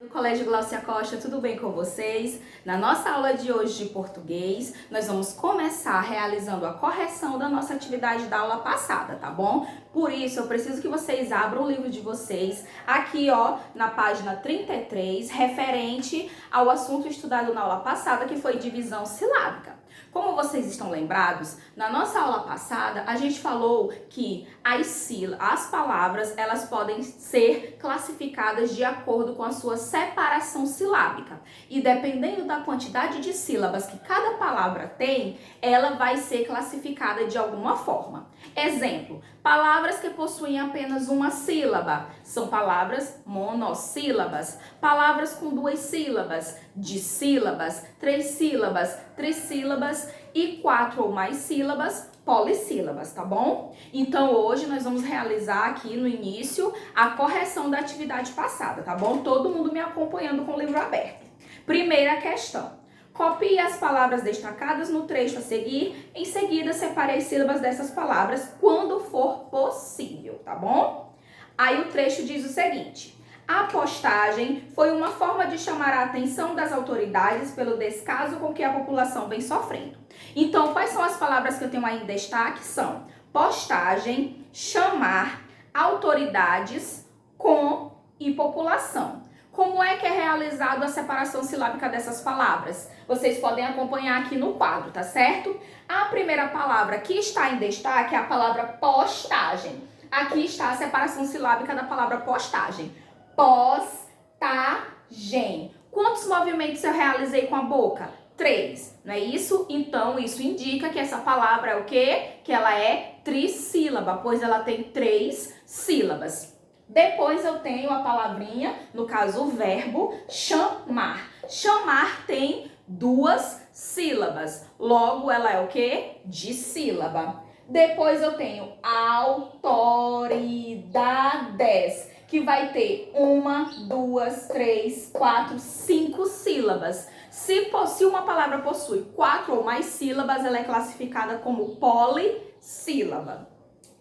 Do Colégio Glaucia Costa, tudo bem com vocês? Na nossa aula de hoje de português, nós vamos começar realizando a correção da nossa atividade da aula passada, tá bom? Por isso, eu preciso que vocês abram o livro de vocês, aqui ó, na página 33, referente ao assunto estudado na aula passada, que foi divisão silábica. Como vocês estão lembrados, na nossa aula passada a gente falou que as palavras elas podem ser classificadas de acordo com a sua separação silábica. E dependendo da quantidade de sílabas que cada palavra tem, ela vai ser classificada de alguma forma. Exemplo, palavras que possuem apenas uma sílaba são palavras monossílabas. Palavras com duas sílabas, dissílabas, três sílabas, trissílabas e 4 ou mais sílabas, polissílabas, tá bom? Então hoje nós vamos realizar aqui no início a correção da atividade passada, tá bom? Todo mundo me acompanhando com o livro aberto. Primeira questão. Copie as palavras destacadas no trecho a seguir. Em seguida, separe as sílabas dessas palavras quando for possível, tá bom? Aí o trecho diz o seguinte. A postagem foi uma forma de chamar a atenção das autoridades pelo descaso com que a população vem sofrendo. Então, quais são as palavras que eu tenho aí em destaque? São postagem, chamar, autoridades, com e população. Como é que é realizado a separação silábica dessas palavras? Vocês podem acompanhar aqui no quadro, tá certo? A primeira palavra que está em destaque é a palavra postagem. Aqui está a separação silábica da palavra postagem. Postagem. Quantos movimentos eu realizei com a boca? 3, não é isso? Então, isso indica que essa palavra é o quê? Que ela é trissílaba, pois ela tem 3 sílabas. Depois eu tenho a palavrinha, no caso o verbo, chamar. Chamar tem 2 sílabas, logo ela é o quê? Dissílaba. Depois eu tenho autoridades, que vai ter 1, 2, 3, 4, 5 sílabas. Se uma palavra possui 4 ou mais sílabas, ela é classificada como polissílaba.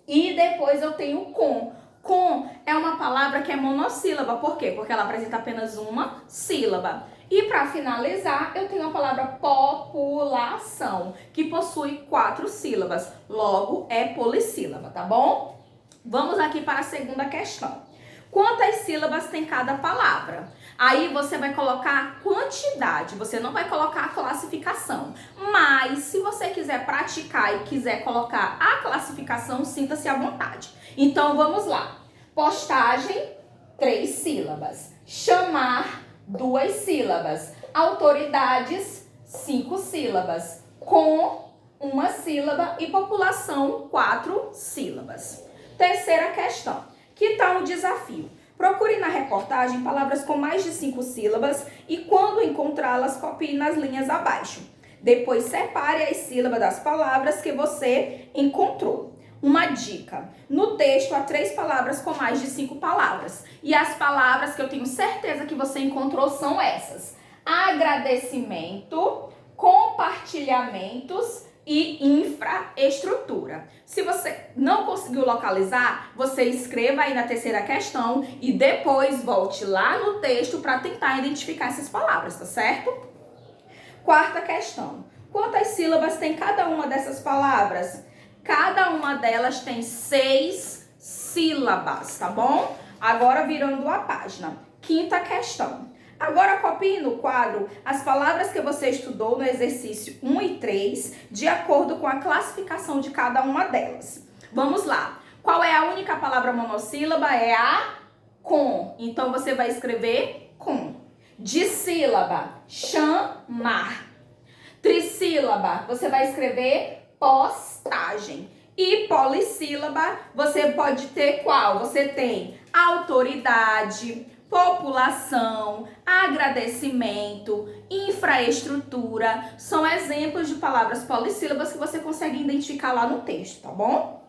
E depois eu tenho com. Com é uma palavra que é monossílaba. Por quê? Porque ela apresenta apenas uma sílaba. E para finalizar, eu tenho a palavra população, que possui 4 sílabas. Logo, é polissílaba, tá bom? Vamos aqui para a segunda questão. Quantas sílabas tem cada palavra? Aí você vai colocar a quantidade, você não vai colocar a classificação. Mas se você quiser praticar e quiser colocar a classificação, sinta-se à vontade. Então vamos lá. Postagem, 3 sílabas. Chamar, 2 sílabas. Autoridades, 5 sílabas. Com, 1 sílaba. E população, 4 sílabas. Terceira questão. Que tal o desafio? Procure na reportagem palavras com mais de 5 sílabas e quando encontrá-las, copie nas linhas abaixo. Depois separe as sílabas das palavras que você encontrou. Uma dica, no texto há 3 palavras com mais de 5 palavras. E as palavras que eu tenho certeza que você encontrou são essas. Agradecimento, compartilhamentos e infraestrutura. Se você não conseguiu localizar, você escreva aí na terceira questão e depois volte lá no texto para tentar identificar essas palavras, tá certo? Quarta questão. Quantas sílabas tem cada uma dessas palavras? Cada uma delas tem 6 sílabas, tá bom? Agora virando a página. Quinta questão. Agora copie no quadro as palavras que você estudou no exercício 1 e 3, de acordo com a classificação de cada uma delas. Vamos lá. Qual é a única palavra monossílaba? É a com. Então você vai escrever com. Dissílaba, chamar. Trissílaba, você vai escrever postagem. E polissílaba, você pode ter qual? Você tem autoridade, população, agradecimento, infraestrutura. São exemplos de palavras polissílabas que você consegue identificar lá no texto, tá bom?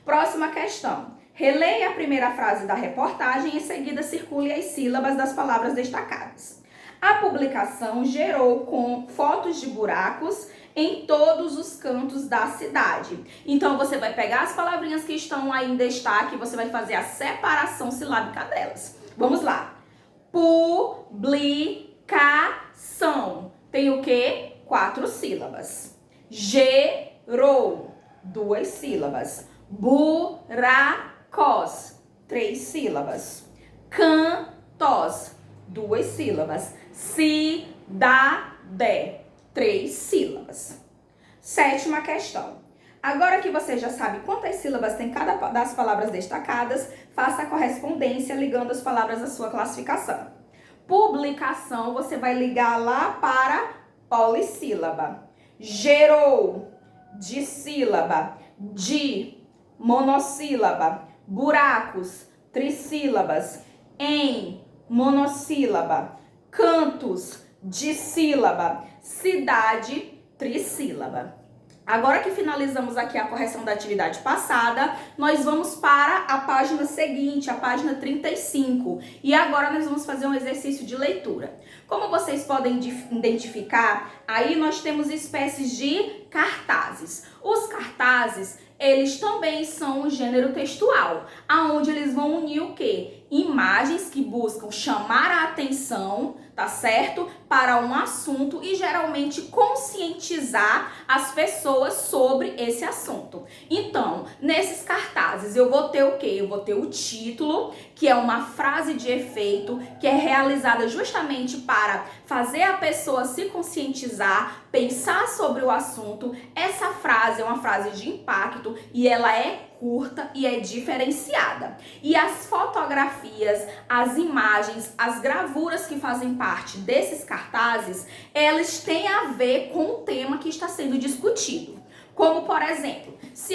Próxima questão. Releia a primeira frase da reportagem e em seguida circule as sílabas das palavras destacadas. A publicação gerou com fotos de buracos em todos os cantos da cidade. Então, você vai pegar as palavrinhas que estão aí em destaque e você vai fazer a separação silábica delas. Vamos lá. Multiplicação. Tem o quê? 4 sílabas. Gerou. 2 sílabas. Buracos. 3 sílabas. Cantos. 2 sílabas. Cidade. 3 sílabas. 7ª questão. Agora que você já sabe quantas sílabas tem cada das palavras destacadas, faça a correspondência ligando as palavras à sua classificação. Publicação, você vai ligar lá para polissílaba. Gerou, dissílaba. De, monossílaba. Buracos, trissílabas. Em, monossílaba. Cantos, dissílaba. Cidade, trissílaba. Agora que finalizamos aqui a correção da atividade passada, nós vamos para a página seguinte, a página 35. E agora nós vamos fazer um exercício de leitura. Como vocês podem identificar, aí nós temos espécies de cartazes. Os cartazes, eles também são um gênero textual, aonde eles vão unir o quê? Imagens que buscam chamar a atenção, tá certo? Para um assunto e geralmente conscientizar as pessoas sobre esse assunto. Então, nesses cartazes eu vou ter o quê? Eu vou ter o título, que é uma frase de efeito, que é realizada justamente para fazer a pessoa se conscientizar, pensar sobre o assunto. Essa frase é uma frase de impacto e ela é curta e é diferenciada. E as fotografias, as imagens, as gravuras que fazem parte desses cartazes, elas têm a ver com o tema que está sendo discutido. Como, por exemplo, se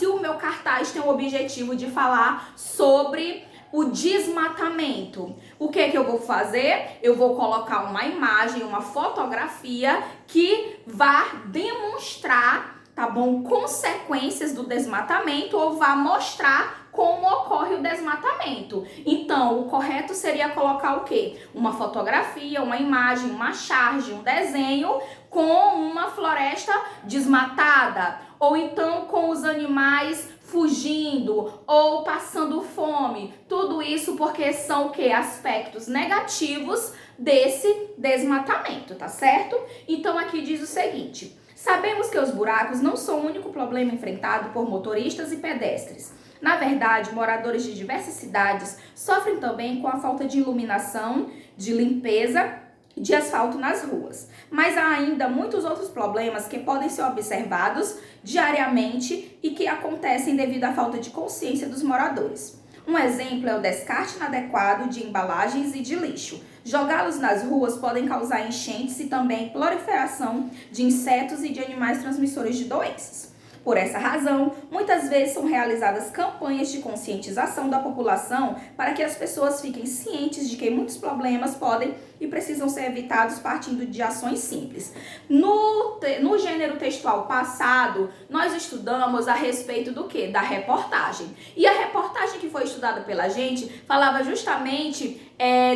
o meu cartaz tem o objetivo de falar sobre o desmatamento, o que eu vou fazer? Eu vou colocar uma imagem, uma fotografia que vá demonstrar, tá bom, consequências do desmatamento ou vá mostrar como ocorre o desmatamento. Então, o correto seria colocar o quê? Uma fotografia, uma imagem, uma charge, um desenho com uma floresta desmatada, ou então com os animais fugindo ou passando fome. Tudo isso porque são o quê? Aspectos negativos desse desmatamento, tá certo? Então, aqui diz o seguinte: sabemos que os buracos não são o único problema enfrentado por motoristas e pedestres. Na verdade, moradores de diversas cidades sofrem também com a falta de iluminação, de limpeza, de asfalto nas ruas. Mas há ainda muitos outros problemas que podem ser observados diariamente e que acontecem devido à falta de consciência dos moradores. Um exemplo é o descarte inadequado de embalagens e de lixo. Jogá-los nas ruas podem causar enchentes e também proliferação de insetos e de animais transmissores de doenças. Por essa razão, muitas vezes são realizadas campanhas de conscientização da população para que as pessoas fiquem cientes de que muitos problemas podem e precisam ser evitados partindo de ações simples. No gênero textual passado, nós estudamos a respeito do quê? Da reportagem. E a reportagem que foi estudada pela gente falava justamente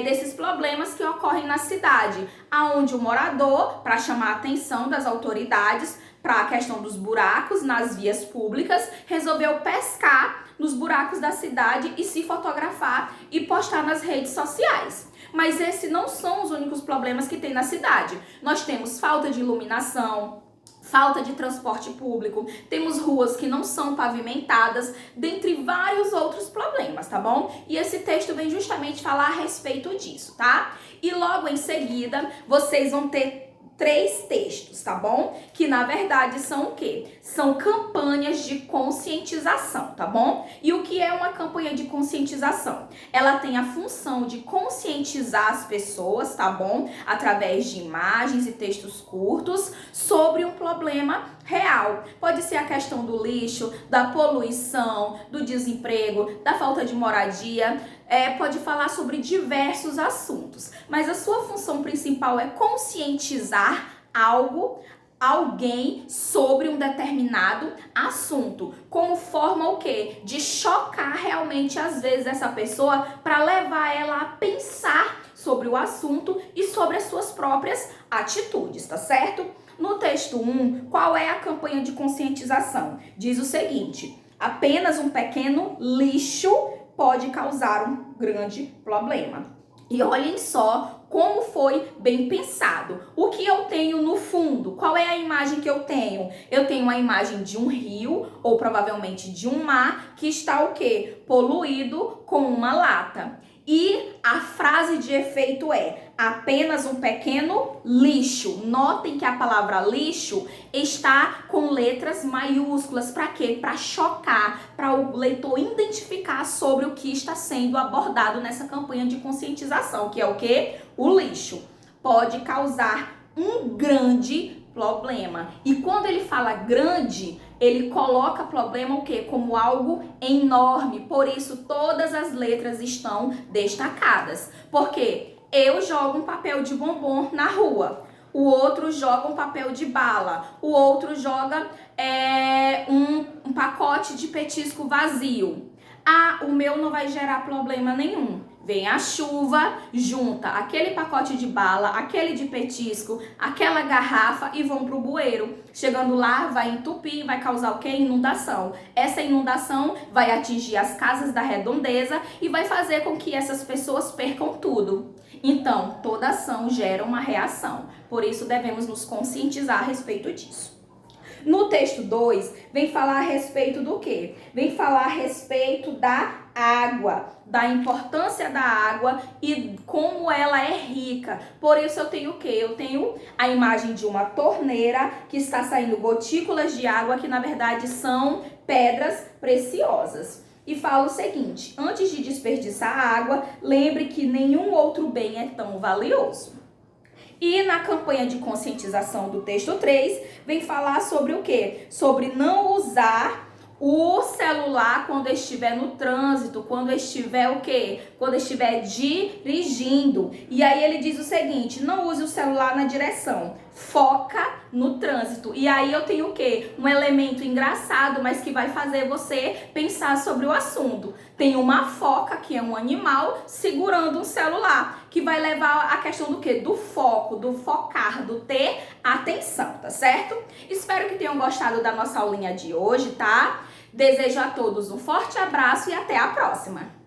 desses problemas que ocorrem na cidade, aonde o morador, para chamar a atenção das autoridades para a questão dos buracos nas vias públicas, resolveu pescar nos buracos da cidade e se fotografar e postar nas redes sociais. Mas esses não são os únicos problemas que tem na cidade. Nós temos falta de iluminação, falta de transporte público, temos ruas que não são pavimentadas, dentre vários outros problemas, tá bom? E esse texto vem justamente falar a respeito disso, tá? E logo em seguida, vocês vão ter 3 textos, tá bom? Que na verdade são o quê? São campanhas de conscientização, tá bom? E o que é uma campanha de conscientização? Ela tem a função de conscientizar as pessoas, tá bom? Através de imagens e textos curtos sobre um problema real. Pode ser a questão do lixo, da poluição, do desemprego, da falta de moradia. Pode falar sobre diversos assuntos, mas a sua função principal é conscientizar alguém sobre um determinado assunto, como forma o quê? De chocar realmente às vezes essa pessoa para levar ela a pensar sobre o assunto e sobre as suas próprias atitudes, tá certo? No texto 1, qual é a campanha de conscientização? Diz o seguinte: apenas um pequeno lixo pode causar um grande problema. E olhem só como foi bem pensado. O que eu tenho no fundo? Qual é a imagem que eu tenho? Eu tenho uma imagem de um rio, ou provavelmente de um mar, que está o quê? Poluído com uma lata. E a frase de efeito é apenas um pequeno lixo. Notem que a palavra lixo está com letras maiúsculas. Para quê? Para chocar, para o leitor identificar sobre o que está sendo abordado nessa campanha de conscientização, que é o quê? O lixo pode causar um grande problema. E quando ele fala grande, ele coloca problema o quê? Como algo enorme. Por isso todas as letras estão destacadas. Porque eu jogo um papel de bombom na rua, o outro joga um papel de bala, o outro joga um pacote de petisco vazio. Ah, o meu não vai gerar problema nenhum. Vem a chuva, junta aquele pacote de bala, aquele de petisco, aquela garrafa e vão pro bueiro. Chegando lá, vai entupir, vai causar o quê? Inundação. Essa inundação vai atingir as casas da redondeza e vai fazer com que essas pessoas percam tudo. Então, toda ação gera uma reação. Por isso, devemos nos conscientizar a respeito disso. No texto 2, vem falar a respeito do quê? Vem falar a respeito da água, da importância da água e como ela é rica. Por isso eu tenho o quê? Eu tenho a imagem de uma torneira que está saindo gotículas de água que na verdade são pedras preciosas. E fala o seguinte: antes de desperdiçar a água, lembre que nenhum outro bem é tão valioso. E na campanha de conscientização do texto 3, vem falar sobre o quê? Sobre não usar o celular quando estiver no trânsito, quando estiver o quê? Quando estiver dirigindo. E aí ele diz o seguinte: não use o celular na direção, foca no trânsito. E aí eu tenho o quê? Um elemento engraçado, mas que vai fazer você pensar sobre o assunto. Tem uma foca, que é um animal, segurando um celular, que vai levar a questão do quê? Do foco, do focar, do ter atenção, tá certo? Espero que tenham gostado da nossa aulinha de hoje, tá? Desejo a todos um forte abraço e até a próxima!